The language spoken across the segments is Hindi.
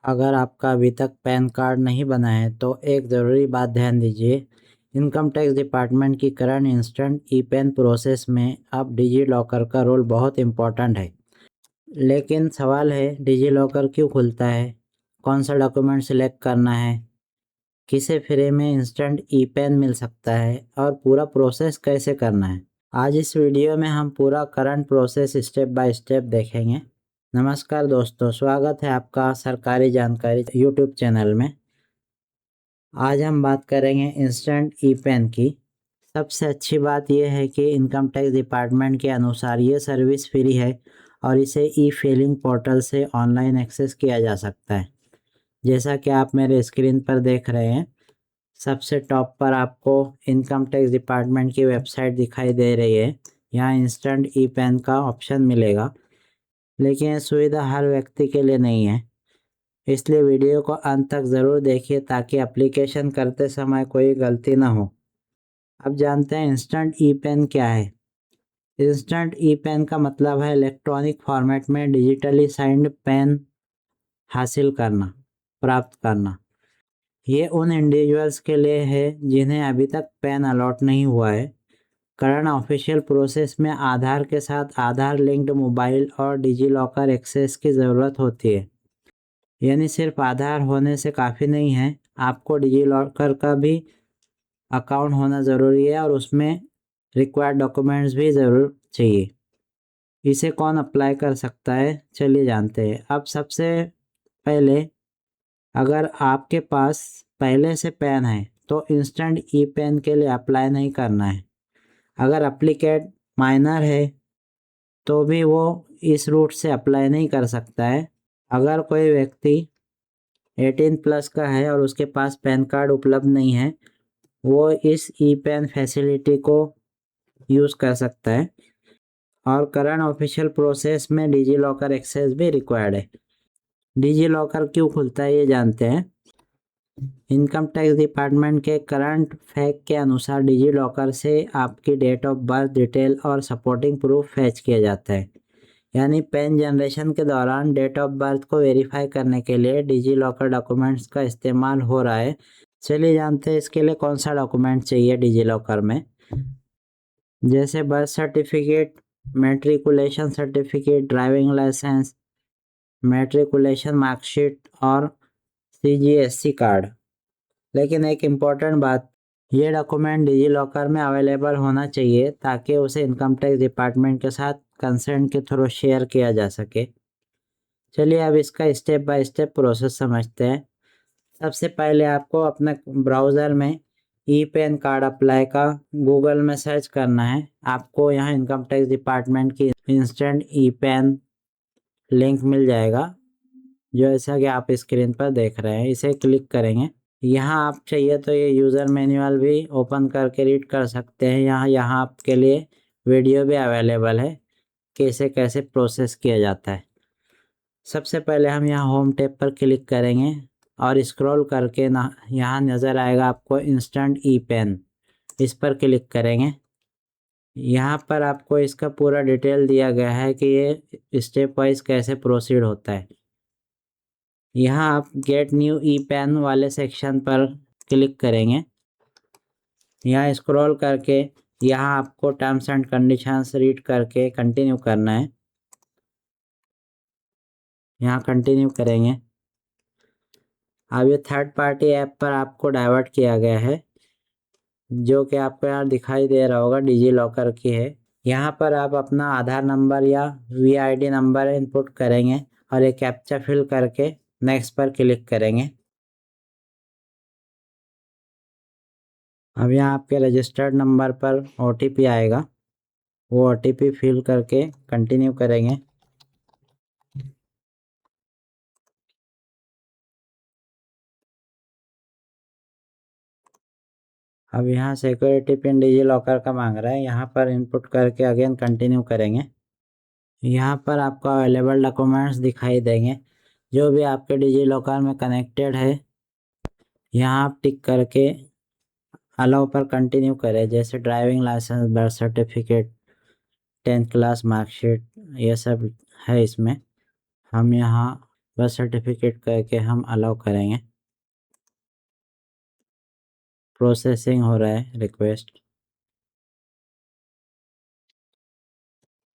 अगर आपका अभी तक पैन कार्ड नहीं बना है तो एक ज़रूरी बात ध्यान दीजिए। इनकम टैक्स डिपार्टमेंट की current instant e PAN process में अब डिजी लॉकर का रोल बहुत इम्पोर्टेंट है। लेकिन सवाल है, डिजी लॉकर क्यों खुलता है, कौन सा डॉक्यूमेंट सिलेक्ट करना है, किसे फ्री में इंस्टेंट ई पैन मिल सकता है और पूरा प्रोसेस कैसे करना है। आज इस वीडियो में हम पूरा current process step by step देखेंगे। नमस्कार दोस्तों, स्वागत है आपका सरकारी जानकारी यूट्यूब चैनल में। आज हम बात करेंगे इंस्टेंट ई पैन की। सबसे अच्छी बात यह है कि इनकम टैक्स डिपार्टमेंट के अनुसार ये सर्विस फ्री है और इसे ई फिलिंग पोर्टल से ऑनलाइन एक्सेस किया जा सकता है। जैसा कि आप मेरे स्क्रीन पर देख रहे हैं, सबसे टॉप पर आपको इनकम टैक्स डिपार्टमेंट की वेबसाइट दिखाई दे रही है। यहाँ इंस्टेंट ई पैन का ऑप्शन मिलेगा, लेकिन ये सुविधा हर व्यक्ति के लिए नहीं है, इसलिए वीडियो को अंत तक ज़रूर देखिए ताकि एप्लीकेशन करते समय कोई गलती ना हो। अब जानते हैं इंस्टेंट ई पेन क्या है। इंस्टेंट ई पेन का मतलब है इलेक्ट्रॉनिक फॉर्मेट में डिजिटली साइंड पेन हासिल करना, प्राप्त करना। ये उन इंडिविजुअल्स के लिए है जिन्हें अभी तक पेन अलॉट नहीं हुआ है। करंट ऑफिशियल प्रोसेस में आधार के साथ आधार लिंक्ड मोबाइल और डिजी लॉकर एक्सेस की ज़रूरत होती है। यानी सिर्फ आधार होने से काफ़ी नहीं है, आपको डिजी लॉकर का भी अकाउंट होना ज़रूरी है और उसमें रिक्वायर्ड डॉक्यूमेंट्स भी ज़रूर चाहिए। इसे कौन अप्लाई कर सकता है, चलिए जानते हैं। अब सबसे पहले, अगर आपके पास पहले से पैन है तो इंस्टेंट ई पैन के लिए अप्लाई नहीं करना है। अगर एप्लीकेट माइनर है तो भी वो इस रूट से अप्लाई नहीं कर सकता है। अगर कोई व्यक्ति 18 प्लस का है और उसके पास पैन कार्ड उपलब्ध नहीं है, वो इस ई पैन फैसिलिटी को यूज़ कर सकता है। और करंट ऑफिशियल प्रोसेस में डिजी लॉकर एक्सेस भी रिक्वायर्ड है। डिजी लॉकर क्यों खुलता है ये जानते हैं। इनकम टैक्स डिपार्टमेंट के करंट फैक्ट के अनुसार डिजी लॉकर से आपकी डेट ऑफ बर्थ डिटेल और सपोर्टिंग प्रूफ फैच किया जाता है। यानी पैन जनरेशन के दौरान डेट ऑफ बर्थ को वेरीफाई करने के लिए डिजी लॉकर डॉक्यूमेंट्स का इस्तेमाल हो रहा है। चलिए जानते हैं इसके लिए कौन सा डॉक्यूमेंट चाहिए डिजी लॉकर में। जैसे birth certificate, matriculation certificate, driving licence, matriculation marksheet और सीजीएससी कार्ड। लेकिन एक इम्पॉर्टेंट बात, ये डॉक्यूमेंट डिजी लॉकर में अवेलेबल होना चाहिए ताकि उसे इनकम टैक्स डिपार्टमेंट के साथ कंसेंट के थ्रू शेयर किया जा सके। चलिए अब इसका स्टेप बाय स्टेप प्रोसेस समझते हैं। सबसे पहले आपको अपने ब्राउज़र में ई पैन कार्ड अप्लाई का गूगल में सर्च करना है। आपको यहाँ इनकम टैक्स डिपार्टमेंट की इंस्टेंट ई पैन लिंक मिल जाएगा, जो ऐसा कि आप स्क्रीन पर देख रहे हैं। इसे क्लिक करेंगे। यहाँ आप चाहिए तो ये यूज़र मैनुअल भी ओपन करके रीड कर सकते हैं। यहाँ आपके लिए वीडियो भी अवेलेबल है कि इसे कैसे प्रोसेस किया जाता है। सबसे पहले हम यहाँ होम टैब पर क्लिक करेंगे और स्क्रॉल करके ना यहाँ नज़र आएगा आपको इंस्टेंट ई पैन, इस पर क्लिक करेंगे। यहाँ पर आपको इसका पूरा डिटेल दिया गया है कि ये स्टेप वाइज कैसे प्रोसीड होता है। यहाँ आप गेट न्यू ई पैन वाले सेक्शन पर क्लिक करेंगे। यहाँ स्क्रॉल करके यहाँ आपको टर्म्स एंड कंडीशंस रीड करके कंटिन्यू करना है। यहाँ कंटिन्यू करेंगे। अब ये थर्ड पार्टी ऐप पर आपको डाइवर्ट किया गया है, जो कि आपको यहाँ दिखाई दे रहा होगा, डिजी लॉकर की है। यहाँ पर आप अपना आधार नंबर या वीआईडी नंबर इनपुट करेंगे और एक कैप्चा फिल करके नेक्स्ट पर क्लिक करेंगे। अब यहाँ आपके रजिस्टर्ड नंबर पर ओटीपी आएगा, वो ओटीपी फिल करके कंटिन्यू करेंगे। अब यहाँ सिक्योरिटी पिन डिजी लॉकर का मांग रहा है, यहाँ पर इनपुट करके अगेन कंटिन्यू करेंगे। यहाँ पर आपको अवेलेबल डॉक्यूमेंट्स दिखाई देंगे जो भी आपके डिजी लॉकर में कनेक्टेड है। यहाँ आप टिक करके अलाउ पर कंटिन्यू करें। जैसे driving licence, birth certificate, 10th class marksheet, ये सब है इसमें। हम यहाँ बर्थ सर्टिफिकेट करके हम अलाउ करेंगे। प्रोसेसिंग हो रहा है रिक्वेस्ट।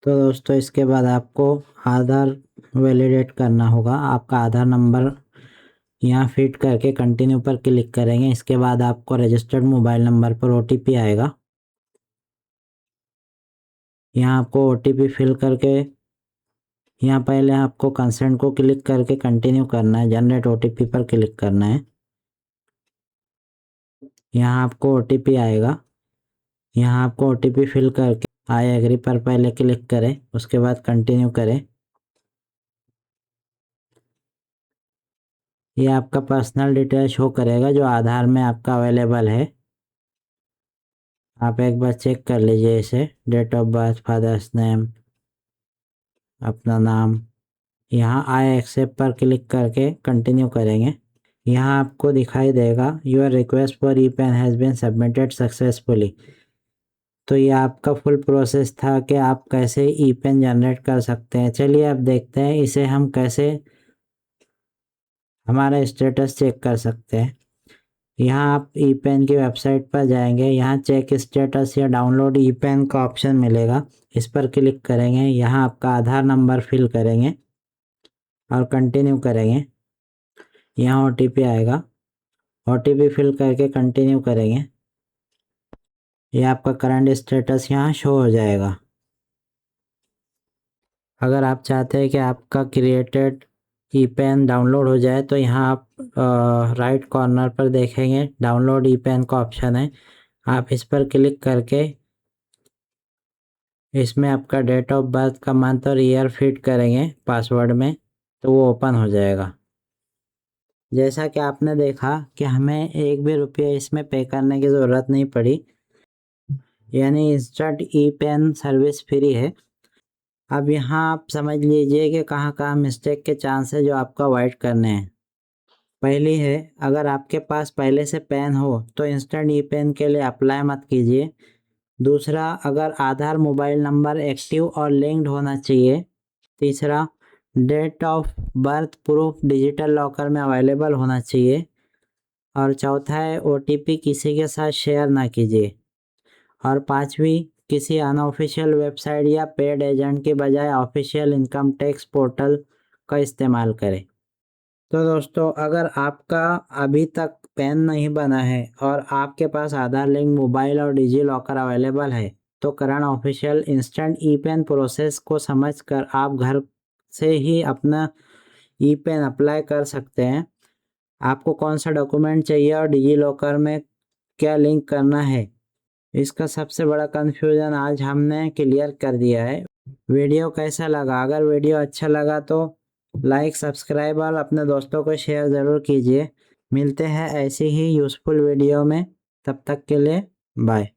तो दोस्तों इसके बाद आपको आधार वैलिडेट करना होगा। आपका आधार नंबर यहाँ फिट करके कंटिन्यू पर क्लिक करेंगे। इसके बाद आपको रजिस्टर्ड मोबाइल नंबर पर OTP आएगा। यहाँ आपको OTP फिल करके यहाँ पहले आपको कंसेंट को क्लिक करके कंटिन्यू करना है। जनरेट OTP पर क्लिक करना है। यहाँ आपको OTP आएगा। यहाँ आपको OTP फिल करके आई एग्री पर पहले क्लिक करें, उसके बाद कंटिन्यू करें। ये आपका पर्सनल डिटेल शो करेगा जो आधार में आपका अवेलेबल है। आप एक बार चेक कर लीजिए इसे। Date of birth, father's name, अपना नाम। यहाँ आई एक्सेप्ट पर क्लिक करके कंटिन्यू करेंगे। यहाँ आपको दिखाई देगा your request for e PAN has been submitted successfully. तो ये आपका फुल प्रोसेस था कि आप कैसे ई पेन जनरेट कर सकते हैं। चलिए अब देखते हैं इसे हम कैसे हमारा स्टेटस चेक कर सकते हैं। यहाँ आप ई पेन की वेबसाइट पर जाएंगे। यहाँ चेक स्टेटस या डाउनलोड ई पेन का ऑप्शन मिलेगा। इस पर क्लिक करेंगे। यहाँ आपका आधार नंबर फिल करेंगे और कंटिन्यू करेंगे। यहाँ OTP आएगा। OTP फिल करके कंटिन्यू करेंगे। ये आपका करंट स्टेटस यहाँ शो हो जाएगा। अगर आप चाहते हैं कि आपका क्रिएटेड ई पेन डाउनलोड हो जाए तो यहाँ आप राइट कॉर्नर पर देखेंगे डाउनलोड ई पेन का ऑप्शन है। आप इस पर क्लिक करके इसमें आपका डेट ऑफ बर्थ का मंथ और ईयर फिट करेंगे पासवर्ड में, तो वो ओपन हो जाएगा। जैसा कि आपने देखा कि हमें एक भी रुपया इसमें पे करने की ज़रूरत नहीं पड़ी, यानी इंस्टेंट ई पेन सर्विस फ्री है। अब यहाँ आप समझ लीजिए कि कहाँ कहाँ मिस्टेक के चांस है जो आपको अवॉइड करने हैं। पहली है, अगर आपके पास पहले से पेन हो तो इंस्टेंट ई पेन के लिए अप्लाई मत कीजिए। दूसरा, अगर आधार मोबाइल नंबर एक्टिव और लिंक्ड होना चाहिए। तीसरा, date of birth proof digital locker में अवेलेबल होना चाहिए। और चौथा है OTP किसी के साथ शेयर ना कीजिए। और पांचवी, किसी अनऑफिशियल वेबसाइट या पेड एजेंट के बजाय ऑफिशियल इनकम टैक्स पोर्टल का इस्तेमाल करें। तो दोस्तों, अगर आपका अभी तक पैन नहीं बना है और आपके पास आधार लिंक मोबाइल और डिजी लॉकर अवेलेबल है तो करंट ऑफिशियल इंस्टेंट ई पेन प्रोसेस को समझकर आप घर से ही अपना ई पेन अप्लाई कर सकते हैं। आपको कौन सा डॉक्यूमेंट चाहिए और डिजी लॉकर में क्या लिंक करना है, इसका सबसे बड़ा कन्फ्यूज़न आज हमने क्लियर कर दिया है। वीडियो कैसा लगा? अगर वीडियो अच्छा लगा तो लाइक, सब्सक्राइब और अपने दोस्तों को शेयर ज़रूर कीजिए। मिलते हैं ऐसी ही यूज़फुल वीडियो में। तब तक के लिए बाय।